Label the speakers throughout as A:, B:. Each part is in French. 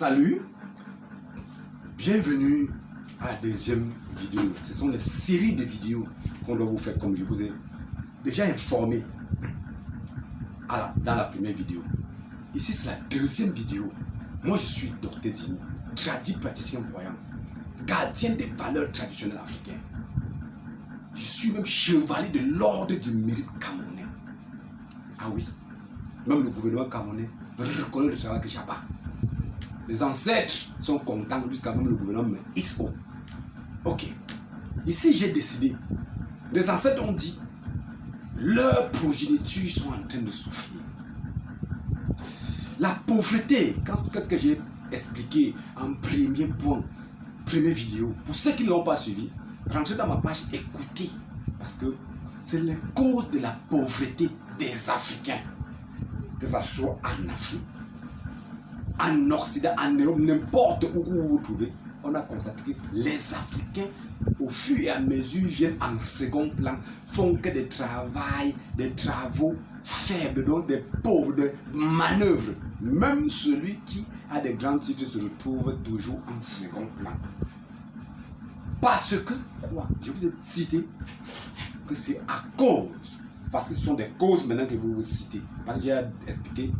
A: Salut, bienvenue à la deuxième vidéo. Ce sont les séries de vidéos qu'on doit vous faire comme je vous ai déjà informé dans la première vidéo. Ici c'est la deuxième vidéo. Moi je suis Dr Dini, praticien voyant, gardien des valeurs traditionnelles africaines. Je suis même chevalier de l'ordre du mérite camerounais. Ah oui, même le gouvernement camerounais reconnaît le travail que j'apporte. Les ancêtres sont contents jusqu'à même le gouvernement me hisse haut. Ok. Ici, j'ai décidé. Les ancêtres ont dit leurs progénitures sont en train de souffrir. La pauvreté, qu'est-ce que j'ai expliqué en premier point, première vidéo. Pour ceux qui ne l'ont pas suivi, rentrez dans ma page, écoutez. Parce que c'est les causes de la pauvreté des Africains. Que ce soit en Afrique, en Occident, en Europe, n'importe où vous vous trouvez, on a constaté que les Africains, au fur et à mesure, viennent en second plan, font que des travaux faibles, donc des pauvres, des manœuvres. Même celui qui a des grands titres se retrouve toujours en second plan. Parce que, quoi? Je vous ai cité que c'est à cause, parce que ce sont des causes maintenant que vous vous citez, parce que j'ai expliqué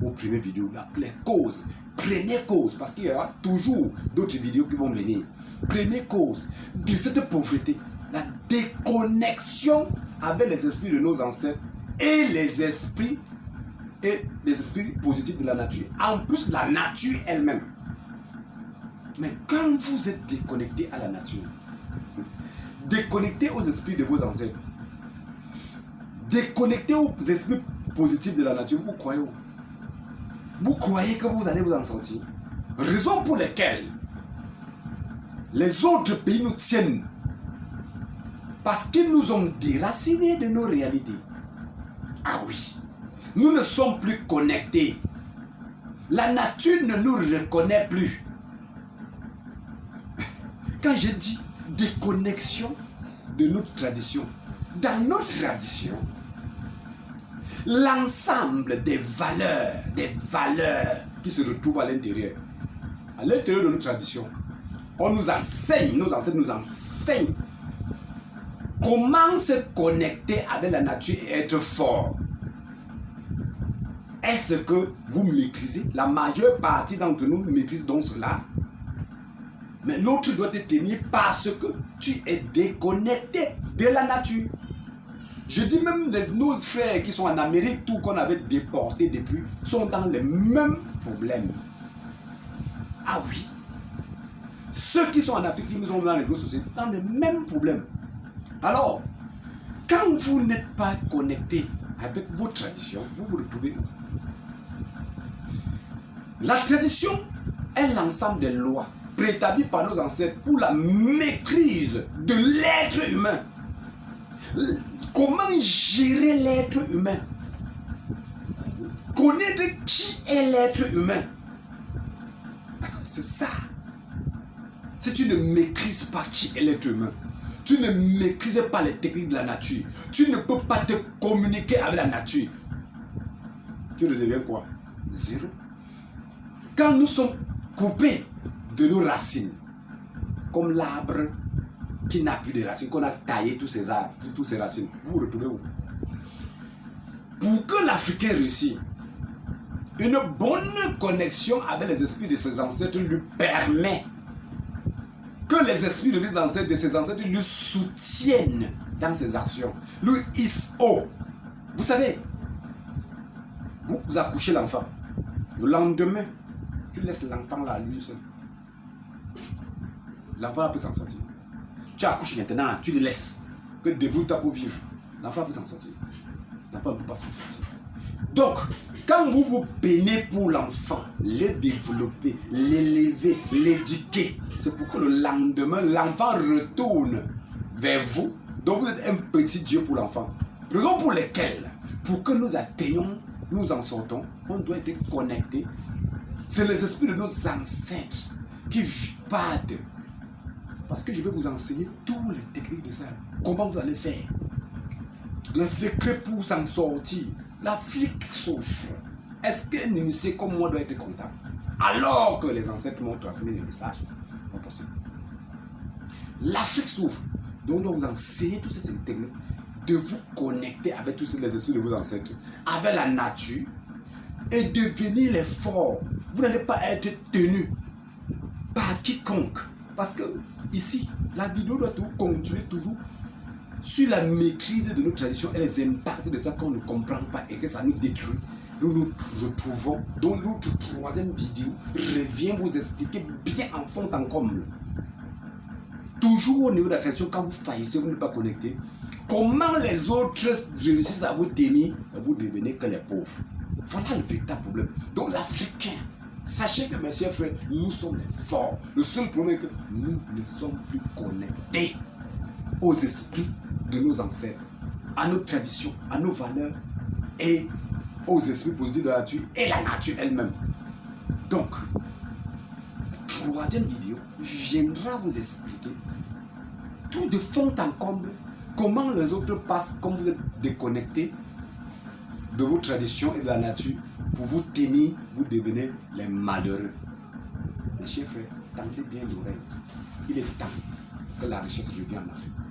A: aux premières vidéos, les causes, première cause, parce qu'il y aura toujours d'autres vidéos qui vont venir. Première cause de cette pauvreté, la déconnexion avec les esprits de nos ancêtres et les esprits positifs de la nature. En plus, la nature elle-même. Mais quand vous êtes déconnecté à la nature, déconnecté aux esprits de vos ancêtres, déconnecté aux esprits positifs de la nature, vous croyez où? Vous croyez que vous allez vous en sortir? Raison pour laquelle les autres pays nous tiennent. Parce qu'ils nous ont déracinés de nos réalités. Ah oui. Nous ne sommes plus connectés. La nature ne nous reconnaît plus. Quand je dis déconnexion de notre tradition, dans notre tradition, l'ensemble des valeurs qui se retrouvent à l'intérieur de notre tradition, on nous enseigne, nos ancêtres nous enseignent comment se connecter avec la nature et être fort. Est-ce que vous maîtrisez? La majeure partie d'entre nous maîtrise donc cela. Mais l'autre doit te tenir parce que tu es déconnecté de la nature. Je dis même nos frères qui sont en Amérique, tout qu'on avait déportés depuis, sont dans les mêmes problèmes. Ah oui. Ceux qui sont en Afrique, qui nous ont dans les autres sociétés, dans les mêmes problèmes. Alors, quand vous n'êtes pas connecté avec vos traditions, vous vous retrouvez où? La tradition est l'ensemble des lois préétablies par nos ancêtres pour la maîtrise de l'être humain. Comment gérer l'être humain? Connaître qui est l'être humain. C'est ça. Si tu ne maîtrises pas qui est l'être humain, tu ne maîtrises pas les techniques de la nature, tu ne peux pas te communiquer avec la nature, tu ne deviens quoi? Zéro. Quand nous sommes coupés de nos racines, comme l'arbre qui n'a plus de racines, qu'on a taillé tous ces arbres, toutes ces racines, vous vous retrouvez où? Pour que l'Africain réussisse, une bonne connexion avec les esprits de ses ancêtres lui permet que les esprits de ses ancêtres lui soutiennent dans ses actions, lui hissent haut. Vous savez, vous accouchez l'enfant, le lendemain, tu laisses l'enfant là, lui seul. L'enfant peut s'en sortir. Tu accouches maintenant, tu le laisses. Que débrouille-toi pour vivre. L'enfant peut s'en sortir. L'enfant ne peut pas s'en sortir. Donc, quand vous vous peinez pour l'enfant, le développer, l'élever, l'éduquer, c'est pour que le lendemain, l'enfant retourne vers vous. Donc, vous êtes un petit Dieu pour l'enfant. Raison pour laquelle, pour que nous atteignions, nous en sortons, on doit être connecté. C'est les esprits de nos ancêtres qui partent. Parce que je vais vous enseigner toutes les techniques de ça. Comment vous allez faire. Le secret pour s'en sortir. L'Afrique souffre. Est-ce qu'un initié comme moi doit être comptable? alors que les ancêtres m'ont transmis le message. Pas possible. L'Afrique souffre. Donc on doit vous enseigner toutes ces techniques de vous connecter avec tous les esprits de vos ancêtres, avec la nature et devenir les forts. Vous n'allez pas être tenu par quiconque. Parce que ici, la vidéo doit continuer toujours sur la maîtrise de nos traditions et les impacts de ça qu'on ne comprend pas et que ça nous détruit. Nous nous retrouvons dans notre troisième vidéo. Je viens vous expliquer bien en fond en comble. Toujours au niveau de la tradition, quand vous faillissez, vous n'êtes pas connecté. Comment les autres réussissent à vous tenir et vous devenez que les pauvres. Voilà le véritable problème. Donc l'Africain, sachez que mes chers frères, nous sommes les forts. Le seul problème est que nous ne sommes plus connectés aux esprits de nos ancêtres, à nos traditions, à nos valeurs et aux esprits positifs de la nature et la nature elle-même. Donc, la troisième vidéo viendra vous expliquer tout de fond en comble comment les autres passent, comme vous êtes déconnectés de vos traditions et de la nature, pour vous tenir, vous devenez les malheureux. Mes chers frères, tendez bien l'oreille. Il est temps que la richesse revienne en Afrique.